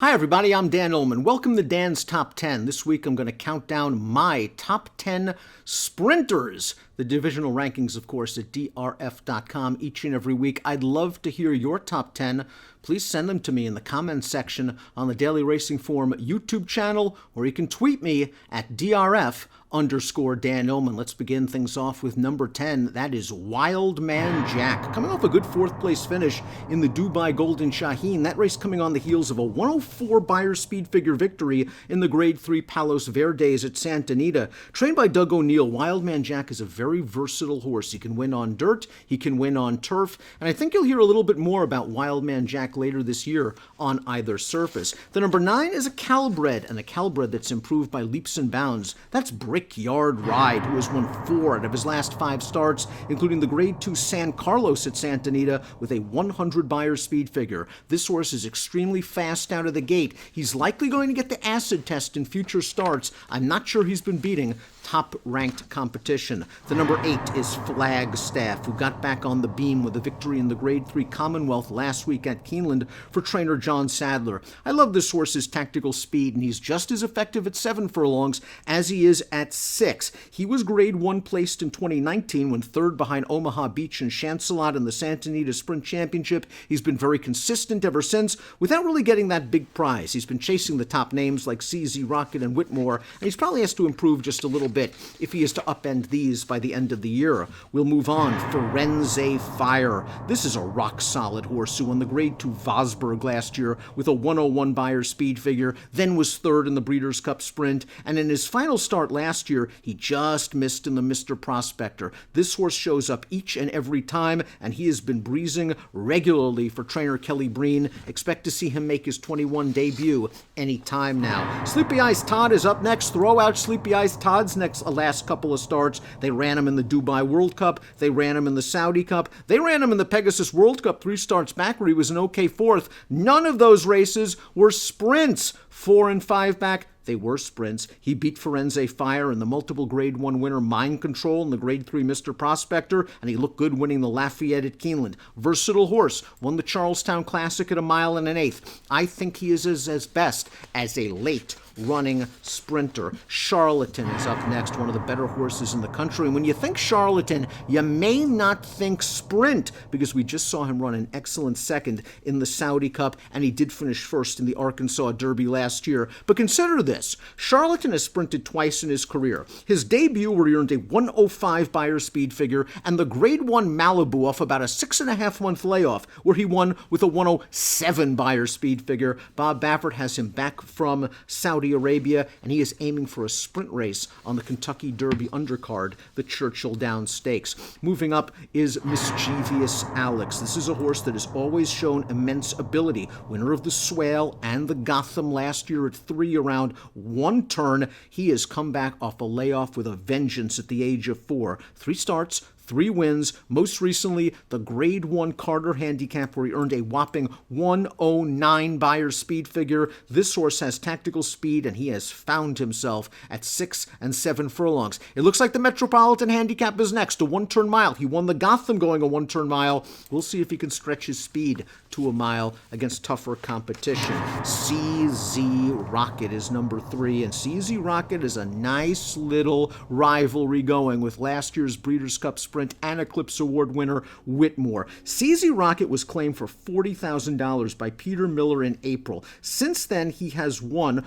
Hi everybody, I'm Dan Illman. Welcome to Dan's Top 10. This week I'm going to count down my top 10 sprinters. The divisional rankings, of course, at DRF.com each and every week. I'd love to hear your top 10. Please send them to me in the comments section on the Daily Racing Form YouTube channel, or you can tweet me at DRF_Dan Illman. Let's begin things off with number 10. That is Wild Man Jack. Coming off a good fourth place finish in the Dubai Golden Shaheen. That race coming on the heels of a 104 Beyer speed figure victory in the Grade 3 Palos Verdes at Santa Anita. Trained by Doug O'Neill, Wild Man Jack is a very versatile horse. He can win on dirt, he can win on turf, and I think you'll hear a little bit more about Wild Man Jack later this year on either surface. The number 9 is a Calbred, and a Calbred that's improved by leaps and bounds. That's Brickyard Ride, who has won 4 out of his last 5 starts, including the Grade 2 San Carlos at Santa Anita with a 100 Beyer speed figure. This horse is extremely fast out of the gate. He's likely going to get the acid test in future starts. I'm not sure he's been beating top-ranked competition. The number 8 is Flagstaff, who got back on the beam with a victory in the Grade 3 Commonwealth last week at Keeneland for trainer John Sadler. I love this horse's tactical speed, and he's just as effective at 7 furlongs as he is at 6. He was Grade 1 placed in 2019 when third behind Omaha Beach and Chancelot in the Santa Anita Sprint Championship. He's been very consistent ever since without really getting that big prize. He's been chasing the top names like CZ Rocket and Whitmore, and he's probably has to improve just a little bit if he is to upend these by the end of the year. We'll move on. Firenze Fire. This is a rock-solid horse who won the Grade 2 Vosburg last year with a 101 Beyer speed figure, then was third in the Breeders' Cup Sprint, and in his final start last year, he just missed in the Mr. Prospector. This horse shows up each and every time, and he has been breezing regularly for trainer Kelly Breen. Expect to see him make his 21 debut any time now. Sleepy Eyes Todd is up next. Throw out Sleepy Eyes Todd's last couple of starts. They ran him in the Dubai World Cup. They ran him in the Saudi Cup. They ran him in the Pegasus World Cup 3 starts back where he was an okay fourth. None of those races were sprints. 4 and 5 back. They were sprints. He beat Firenze Fire in the multiple Grade 1 winner Mind Control in the Grade 3 Mr. Prospector, and he looked good winning the Lafayette at Keeneland. Versatile horse. Won the Charleston Classic at 1 1/8 miles. I think he is as best as a late running sprinter. Charlatan is up next, one of the better horses in the country. And when you think Charlatan, you may not think sprint, because we just saw him run an excellent second in the Saudi Cup, and he did finish first in the Arkansas Derby last year. But consider this. Charlatan has sprinted twice in his career. His debut where he earned a 105 Beyer speed figure, and the Grade 1 Malibu off about a 6.5-month layoff where he won with a 107 Beyer speed figure. Bob Baffert has him back from Saudi Arabia, and he is aiming for a sprint race on the Kentucky Derby undercard, the Churchill Downs Stakes. Moving up is Mischief Alex. This is a horse that has always shown immense ability. Winner of the Swale and the Gotham last year at 3 around 1 turn. He has come back off a layoff with a vengeance at the age of 4. 3 starts, 3 wins, most recently the Grade 1 Carter Handicap where he earned a whopping 109 Beyer speed figure. This horse has tactical speed, and he has found himself at 6 and 7 furlongs. It looks like the Metropolitan Handicap is next, a 1-turn mile. He won the Gotham going a 1-turn mile. We'll see if he can stretch his speed to a mile against tougher competition. CZ Rocket is number 3, and CZ Rocket is a nice little rivalry going with last year's Breeders' Cup Sprint and Eclipse Award winner Whitmore. CZ Rocket was claimed for $40,000 by Peter Miller in April. Since then, he has won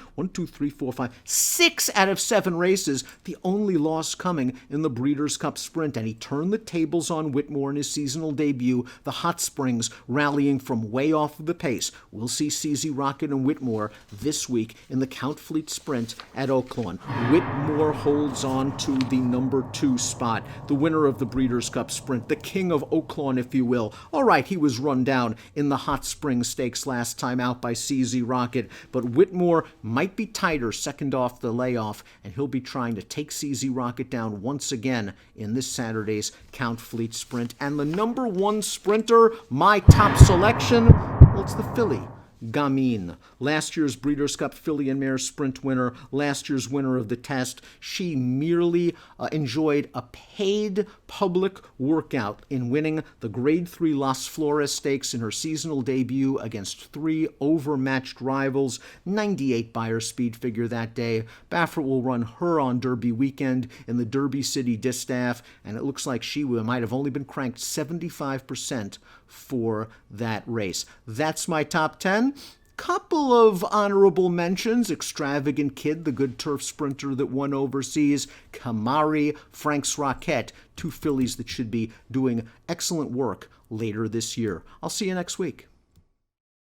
6 out of 7 races, the only loss coming in the Breeders' Cup Sprint, and he turned the tables on Whitmore in his seasonal debut, the Hot Springs rallying from way off of the pace. We'll see CZ Rocket and Whitmore this week in the Count Fleet Sprint at Oaklawn. Whitmore holds on to the number 2 spot, the winner of the Breeders' Cup Sprint, the king of Oaklawn, if you will. All right, he was run down in the Hot Springs Stakes last time out by CZ Rocket, but Whitmore might be tighter second off the layoff, and he'll be trying to take CZ Rocket down once again in this Saturday's Count Fleet Sprint. And the number 1 sprinter, my top selection, well, it's the filly, Gamine. Last year's Breeders' Cup Filly and Mare Sprint winner, last year's winner of the test. She merely enjoyed a paid public workout in winning the Grade 3 Las Flores Stakes in her seasonal debut against 3 overmatched rivals. 98 Beyer speed figure that day. Baffert will run her on Derby weekend in the Derby City Distaff, and it looks like she might have only been cranked 75% for that race. That's my top 10. Couple of honorable mentions: Extravagant Kid, the good turf sprinter that won overseas; Kamari, Frank's Rocket, 2 fillies that should be doing excellent work later this year. I'll see you next week.